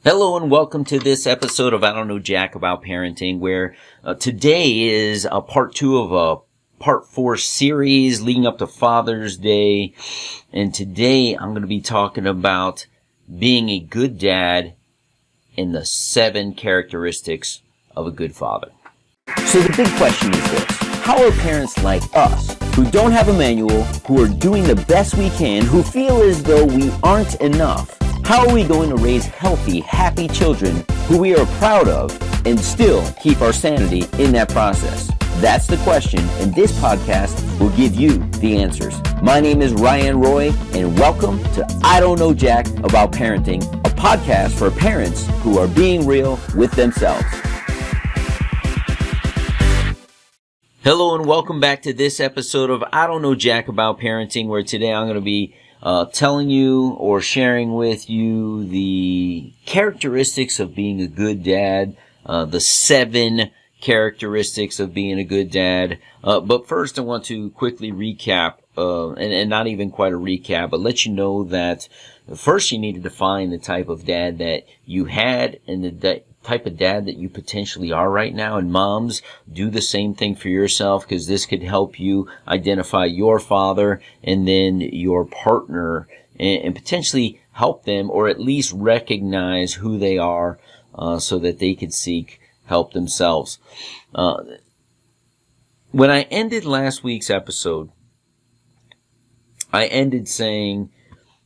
Hello and welcome to this episode of I Don't Know Jack About Parenting, where today is a part 2 of a part 4 series leading up to Father's Day. And today I'm going to be talking about being a good dad and the 7 characteristics of a good father. So the big question is this: how are parents like us, who don't have a manual, who are doing the best we can, who feel as though we aren't enough, how are we going to raise healthy, happy children who we are proud of and still keep our sanity in that process? That's the question, and this podcast will give you the answers. My name is Ryan Roy, and welcome to I Don't Know Jack About Parenting, a podcast for parents who are being real with themselves. Hello and welcome back to this episode of I Don't Know Jack About Parenting, where today I'm going to be telling you or sharing with you the characteristics of being a good dad, the 7 characteristics of being a good dad. But first I want to quickly recap, and not even quite a recap, but let you know that first you need to define the type of dad that you had and the type of dad that you potentially are right now. And moms, do the same thing for yourself, because this could help you identify your father and then your partner and potentially help them, or at least recognize who they are, so that they could seek help themselves. When I ended last week's episode, I ended saying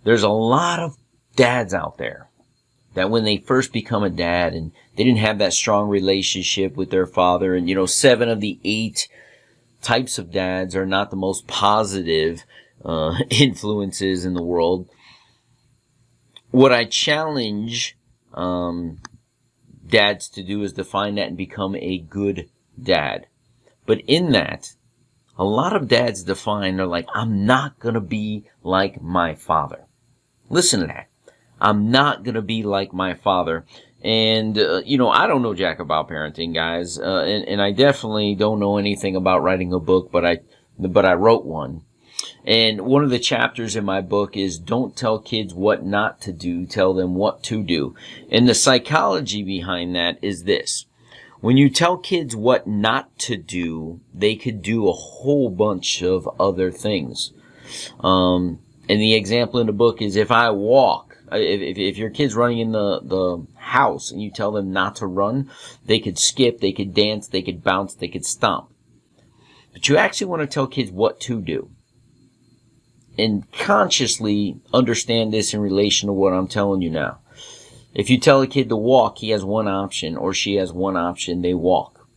there's a lot of dads out there that when they first become a dad and they didn't have that strong relationship with their father, and 7 of the 8 types of dads are not the most positive influences in the world. What I challenge dads to do is define that and become a good dad. But in that, a lot of dads define, they're like, I'm not going to be like my father. Listen to that. I'm not going to be like my father. And, I don't know jack about parenting, guys. And I definitely don't know anything about writing a book, but I wrote one. And one of the chapters in my book is don't tell kids what not to do, tell them what to do. And the psychology behind that is this: when you tell kids what not to do, they could do a whole bunch of other things. And the example in the book is if I walk, if your kid's running in the house and you tell them not to run, they could skip, they could dance, they could bounce, they could stomp. But you actually want to tell kids what to do. And consciously understand this in relation to what I'm telling you now. If you tell a kid to walk, he has one option, or she has one option, they walk.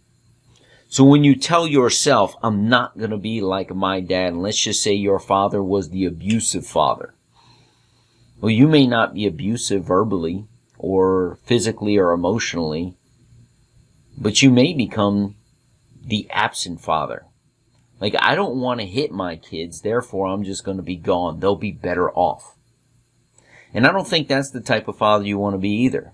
So when you tell yourself, I'm not going to be like my dad, and let's just say your father was the abusive father. Well, you may not be abusive verbally or physically or emotionally, but you may become the absent father. Like, I don't want to hit my kids, therefore I'm just going to be gone. They'll be better off. And I don't think that's the type of father you want to be either.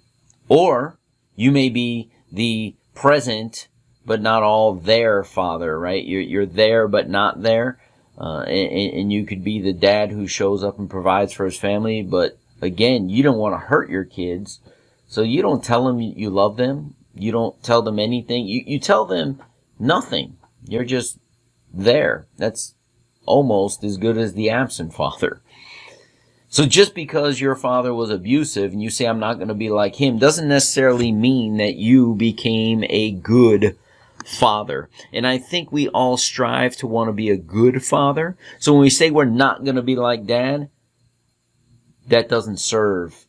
Or you may be the present but not all there father, right? You're there but not there. And you could be the dad who shows up and provides for his family, but again, you don't want to hurt your kids, so you don't tell them you love them. You don't tell them anything. You tell them nothing. You're just there. That's almost as good as the absent father. So just because your father was abusive and you say, I'm not going to be like him, doesn't necessarily mean that you became a good father. And I think we all strive to want to be a good father. So when we say we're not going to be like dad, that doesn't serve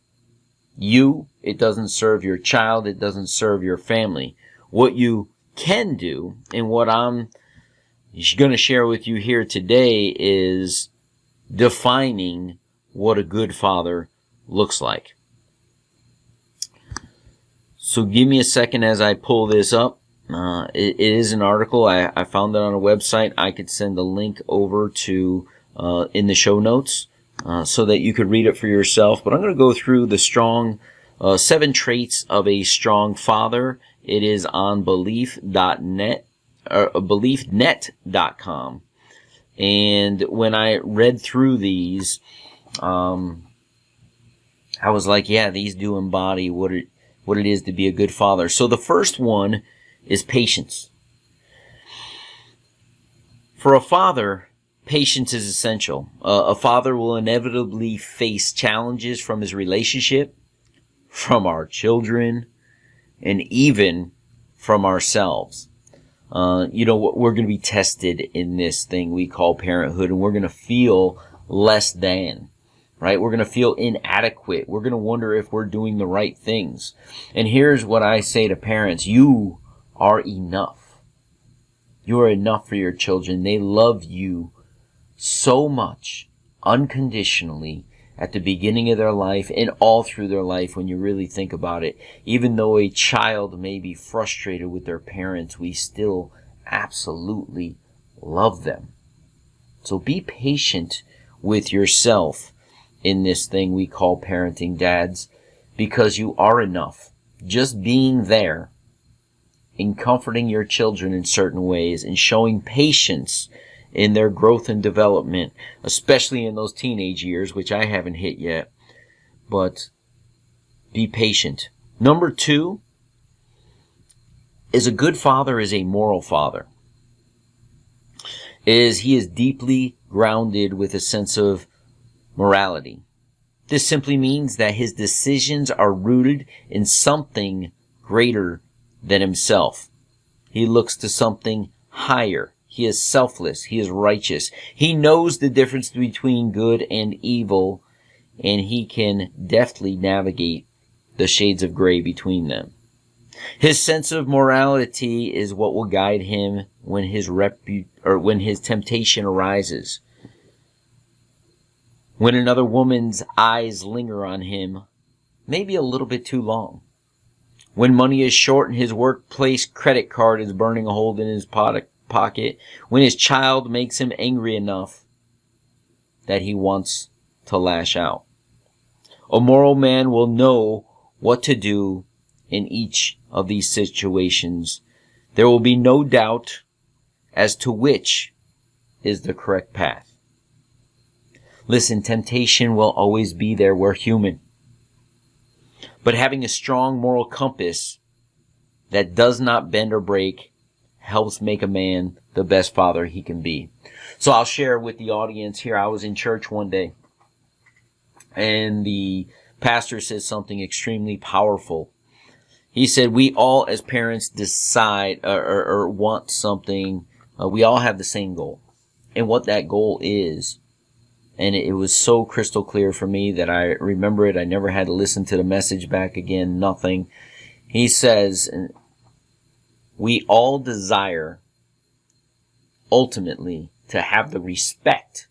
you. It doesn't serve your child. It doesn't serve your family. What you can do, and what I'm going to share with you here today, is defining what a good father looks like. So give me a second as I pull this up. It is an article. I found it on a website. I could send a link over to in the show notes so that you could read it for yourself. But I'm going to go through the 7 traits of a strong father. It is on belief.net or beliefnet.com. And when I read through these, I was like, yeah, these do embody what it is to be a good father. So the first one is patience. For a father, patience is essential. A father will inevitably face challenges from his relationship, from our children, and even from ourselves. We're going to be tested in this thing we call parenthood, and we're going to feel less than, right? We're going to feel inadequate. We're going to wonder if we're doing the right things. And here's what I say to parents: you are enough. You are enough for your children. They love you so much, unconditionally, at the beginning of their life and all through their life when you really think about it. Even though a child may be frustrated with their parents, we still absolutely love them. So be patient with yourself in this thing we call parenting, dads, because you are enough. Just being there and comforting your children in certain ways and showing patience in their growth and development, especially in those teenage years, which I haven't hit yet. But be patient. Number 2 is a good father is a moral father. He is deeply grounded with a sense of morality. This simply means that his decisions are rooted in something greater than himself. He looks to something higher. He is selfless. He is righteous. He knows the difference between good and evil, and he can deftly navigate the shades of gray between them. His sense of morality is what will guide him when his temptation arises. When another woman's eyes linger on him, maybe a little bit too long. When money is short and his workplace credit card is burning a hole in his pocket. When his child makes him angry enough that he wants to lash out. A moral man will know what to do in each of these situations. There will be no doubt as to which is the correct path. Listen, temptation will always be there. We're human. But having a strong moral compass that does not bend or break helps make a man the best father he can be. So I'll share with the audience here. I was in church one day, and the pastor said something extremely powerful. He said, we all as parents decide or want something. We all have the same goal. And what that goal is, and it was so crystal clear for me that I remember it. I never had to listen to the message back again, nothing. He says, we all desire ultimately to have the respect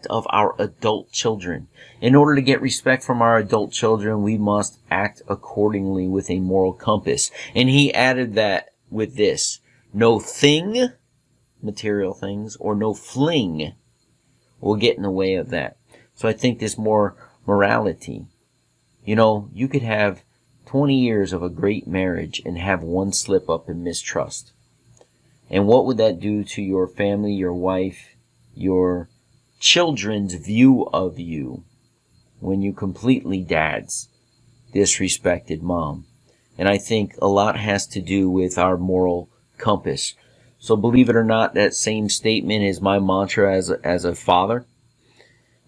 of our adult children. In order to get respect from our adult children, we must act accordingly with a moral compass. And he added that with this: no thing, material things, or no fling will get in the way of that. So I think this more morality. You could have 20 years of a great marriage and have one slip up and mistrust. And what would that do to your family, your wife, your children's view of you when you completely, dads, disrespected mom? And I think a lot has to do with our moral compass. So believe it or not, that same statement is my mantra as a father.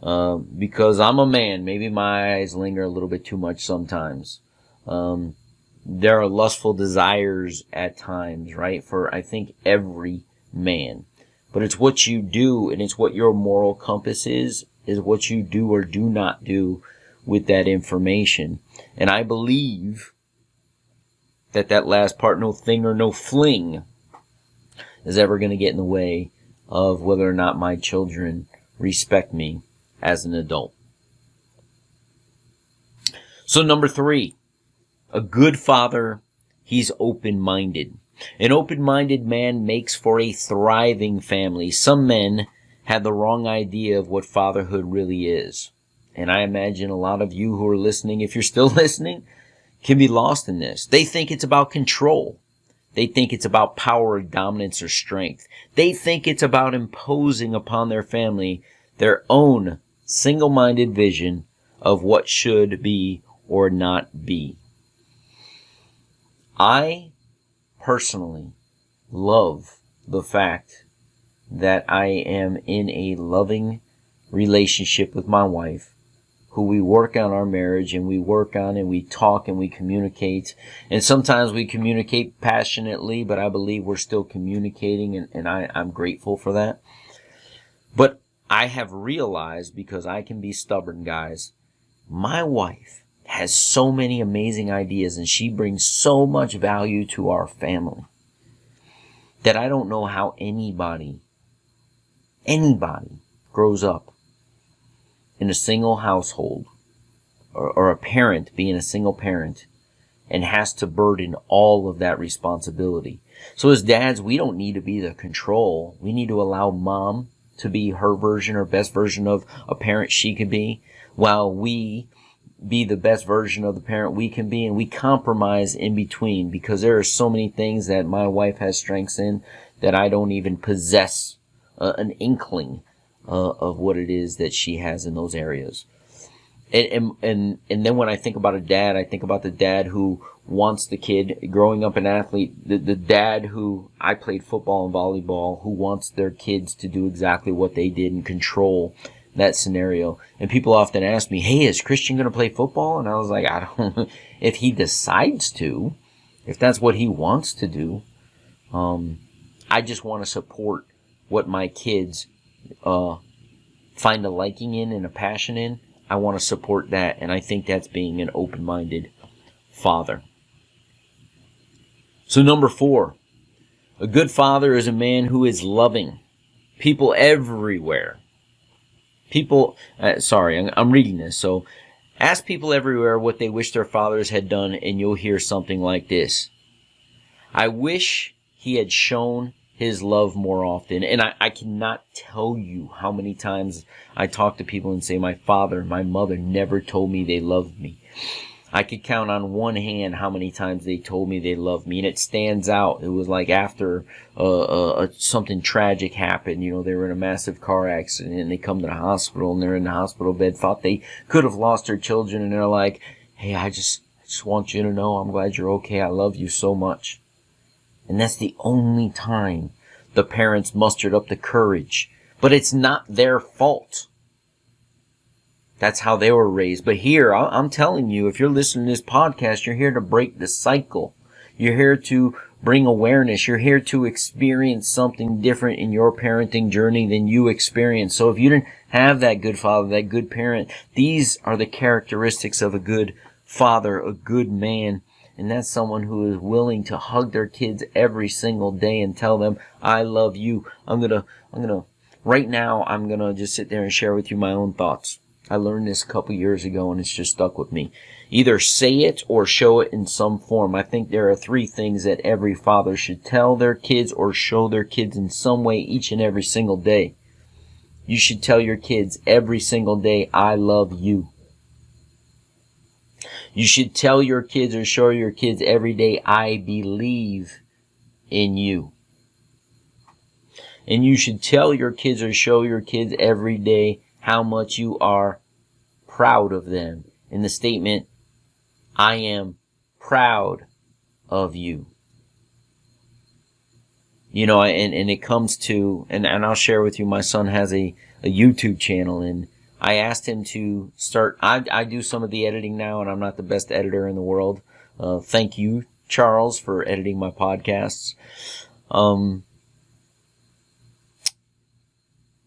Because I'm a man, maybe my eyes linger a little bit too much sometimes. There are lustful desires at times, right? For, I think, every man. But it's what you do, and it's what your moral compass is what you do or do not do with that information. And I believe that last part, no thing or no fling, is ever going to get in the way of whether or not my children respect me as an adult. So number 3. A good father, he's open-minded. An open-minded man makes for a thriving family. Some men have the wrong idea of what fatherhood really is. And I imagine a lot of you who are listening, if you're still listening, can be lost in this. They think it's about control. They think it's about power, dominance, or strength. They think it's about imposing upon their family their own single-minded vision of what should be or not be. I personally love the fact that I am in a loving relationship with my wife, who we work on our marriage, and we work on and we talk and we communicate. And sometimes we communicate passionately, but I believe we're still communicating, and I'm grateful for that. But I have realized, because I can be stubborn, guys, my wife has so many amazing ideas and she brings so much value to our family that I don't know how anybody grows up in a single household, or a parent being a single parent, and has to burden all of that responsibility. So as dads, we don't need to be the control. We need to allow mom to be her version or best version of a parent she could be, while we be the best version of the parent we can be, and we compromise in between, because there are so many things that my wife has strengths in that I don't even possess an inkling of what it is that she has in those areas. And then when I think about a dad, I think about the dad who wants the kid, growing up an athlete, the dad who, I played football and volleyball, who wants their kids to do exactly what they did and control that scenario. And people often ask me, hey, is Christian going to play football? And I was like, I don't know. If he decides to, if that's what he wants to do, I just want to support what my kids find a liking in and a passion in. I want to support that, and I think that's being an open-minded father. So number 4, a good father is a man who is loving. People everywhere. I'm reading this. So ask people everywhere what they wish their fathers had done, and you'll hear something like this. I wish he had shown his love more often. And I cannot tell you how many times I talk to people and say, my father, my mother never told me they loved me. I could count on one hand how many times they told me they loved me, and it stands out. It was like after something tragic happened. You know, they were in a massive car accident, and they come to the hospital, and they're in the hospital bed, thought they could have lost their children, and they're like, hey, I just want you to know I'm glad you're okay. I love you so much. And that's the only time the parents mustered up the courage. But it's not their fault. That's how they were raised. But here, I'm telling you, if you're listening to this podcast, you're here to break the cycle. You're here to bring awareness. You're here to experience something different in your parenting journey than you experienced. So if you didn't have that good father, that good parent, these are the characteristics of a good father, a good man. And that's someone who is willing to hug their kids every single day and tell them, I love you. Right now, I'm going to just sit there and share with you my own thoughts. I learned this a couple years ago, and it's just stuck with me. Either say it or show it in some form. I think there are 3 things that every father should tell their kids or show their kids in some way each and every single day. You should tell your kids every single day, I love you. You should tell your kids or show your kids every day, I believe in you. And you should tell your kids or show your kids every day how much you are proud of them. In the statement, I am proud of you. You know, and it comes to, and I'll share with you, my son has a YouTube channel, and I asked him to start, I do some of the editing now, and I'm not the best editor in the world. Thank you, Charles, for editing my podcasts.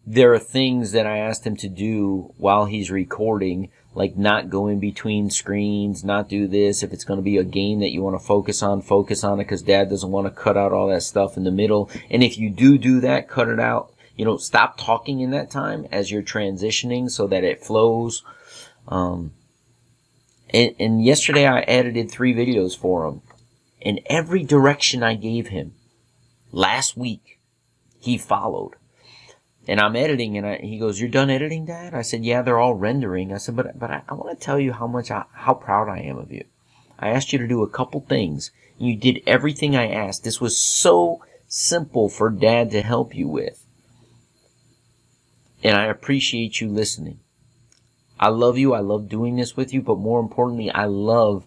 There are things that I asked him to do while he's recording, like not go in between screens, not do this. If it's going to be a game that you want to focus on it, because dad doesn't want to cut out all that stuff in the middle. And if you do that, cut it out. You know, stop talking in that time as you're transitioning so that it flows. And yesterday I edited 3 videos for him. And every direction I gave him last week, he followed. And I'm editing, and he goes, you're done editing, Dad? I said, yeah, they're all rendering. I said, but I want to tell you how proud I am of you. I asked you to do a couple things, and you did everything I asked. This was so simple for Dad to help you with. And I appreciate you listening. I love you. I love doing this with you. But more importantly, I love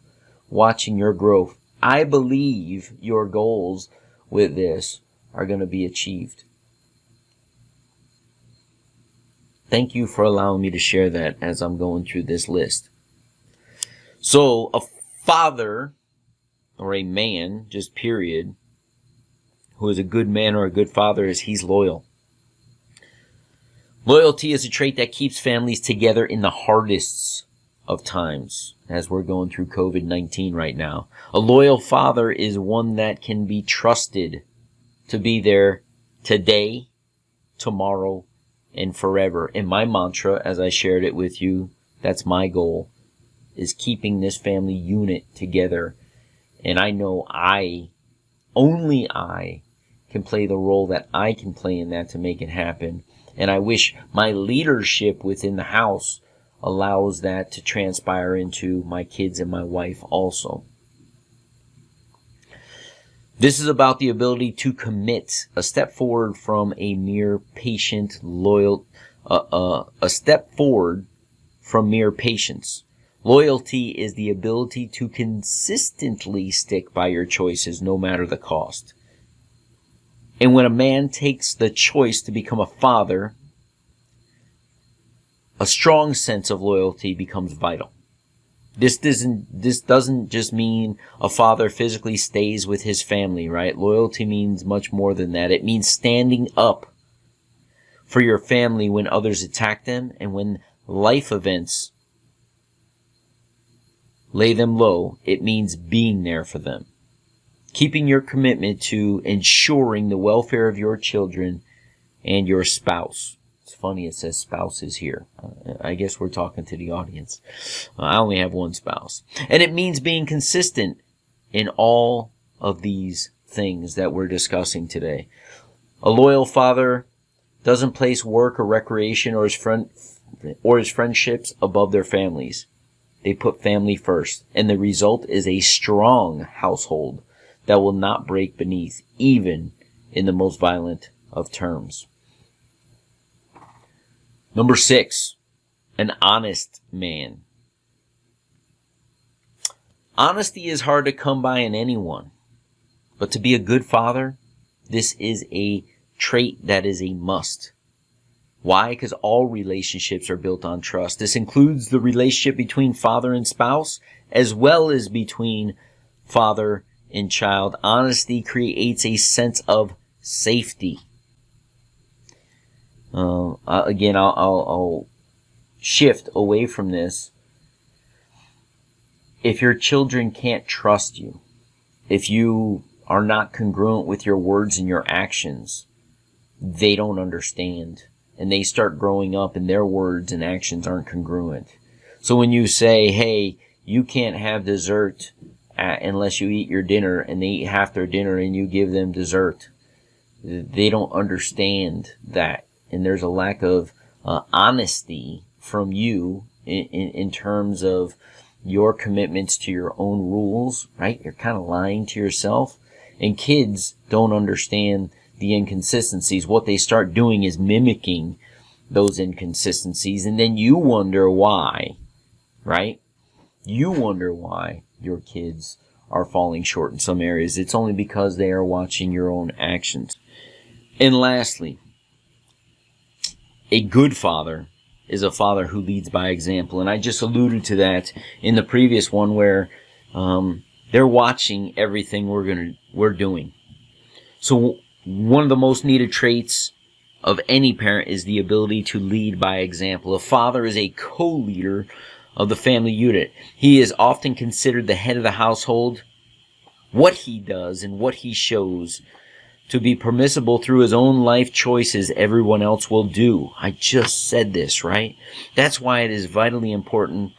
watching your growth. I believe your goals with this are going to be achieved. Thank you for allowing me to share that as I'm going through this list. So a father or a man, just period, who is a good man or a good father is he's loyal. Loyalty is a trait that keeps families together in the hardest of times, as we're going through COVID-19 right now. A loyal father is one that can be trusted to be there today, tomorrow, and forever. And my mantra, as I shared it with you, that's my goal, is keeping this family unit together. And I know only I can play the role that I can play in that to make it happen. And I wish my leadership within the house allows that to transpire into my kids and my wife also. This is about the ability to commit a step forward from a mere patient, loyal, a step forward from mere patience. Loyalty is the ability to consistently stick by your choices no matter the cost. And when a man takes the choice to become a father, a strong sense of loyalty becomes vital. This doesn't just mean a father physically stays with his family, right? Loyalty means much more than that. It means standing up for your family when others attack them and when life events lay them low. It means being there for them. Keeping your commitment to ensuring the welfare of your children and your spouse. It's funny it says spouses here. I guess we're talking to the audience. I only have one spouse. And it means being consistent in all of these things that we're discussing today. A loyal father doesn't place work or recreation or his friendships above their families. They put family first. And the result is a strong household that will not break beneath, even in the most violent of terms. Number 6, an honest man. Honesty is hard to come by in anyone, but to be a good father, this is a trait that is a must. Why? Because all relationships are built on trust. This includes the relationship between father and spouse, as well as between father and child. Honesty creates a sense of safety. Again, I'll shift away from this. If your children can't trust you, if you are not congruent with your words and your actions, they don't understand. And they start growing up and their words and actions aren't congruent. So when you say, hey, you can't have dessert unless you eat your dinner, and they eat half their dinner and you give them dessert, they don't understand that. And there's a lack of honesty from you in terms of your commitments to your own rules, right? You're kind of lying to yourself. And kids don't understand the inconsistencies. What they start doing is mimicking those inconsistencies. And then you wonder why, right? You wonder why your kids are falling short in some areas. It's only because they are watching your own actions. And lastly, a good father is a father who leads by example. And I just alluded to that in the previous one where they're watching everything we're doing. So one of the most needed traits of any parent is the ability to lead by example. A father is a co-leader of the family unit. He is often considered the head of the household. What he does and what he shows to be permissible through his own life choices, everyone else will do. I just said this, right? That's why it is vitally important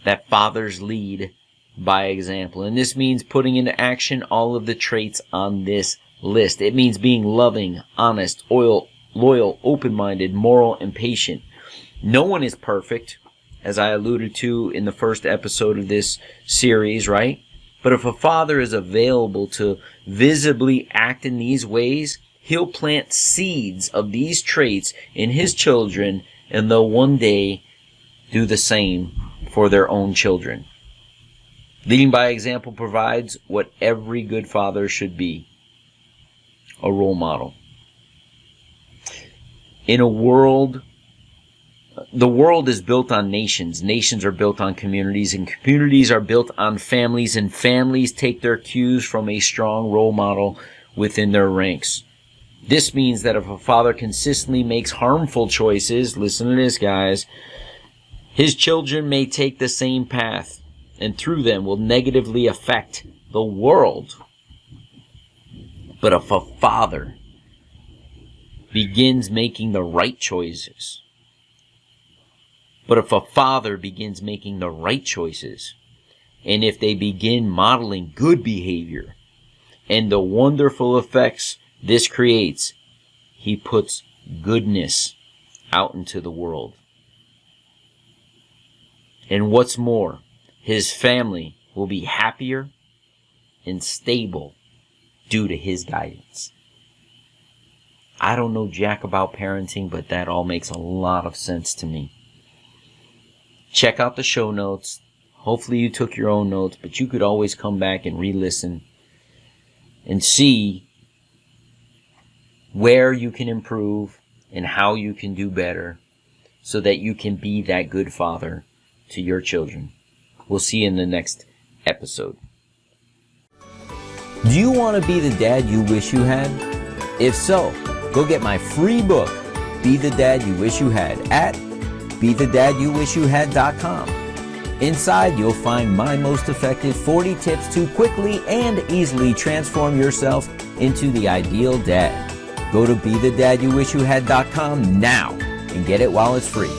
that fathers lead by example. And this means putting into action all of the traits on this list. It means being loving, honest, loyal, open-minded, moral, and patient. No one is perfect, as I alluded to in the first episode of this series, right? But if a father is available to visibly act in these ways, he'll plant seeds of these traits in his children, and they'll one day do the same for their own children. Leading by example provides what every good father should be: a role model. In a world, the world is built on nations. Nations are built on communities, and communities are built on families, and families take their cues from a strong role model within their ranks. This means that if a father consistently makes harmful choices, listen to this, guys, his children may take the same path, and through them will negatively affect the world. But if a father begins making the right choices, and if they begin modeling good behavior and the wonderful effects this creates, he puts goodness out into the world. And what's more, his family will be happier and stable due to his guidance. I don't know jack about parenting, but that all makes a lot of sense to me. Check out the show notes. Hopefully you took your own notes, but you could always come back and re-listen and see where you can improve and how you can do better so that you can be that good father to your children. We'll see you in the next episode. Do you want to be the dad you wish you had? If so, go get my free book, Be the Dad You Wish You Had, at BeTheDadYouWishYouHad.com. Inside, you'll find my most effective 40 tips to quickly and easily transform yourself into the ideal dad. Go to BeTheDadYouWishYouHad.com now and get it while it's free.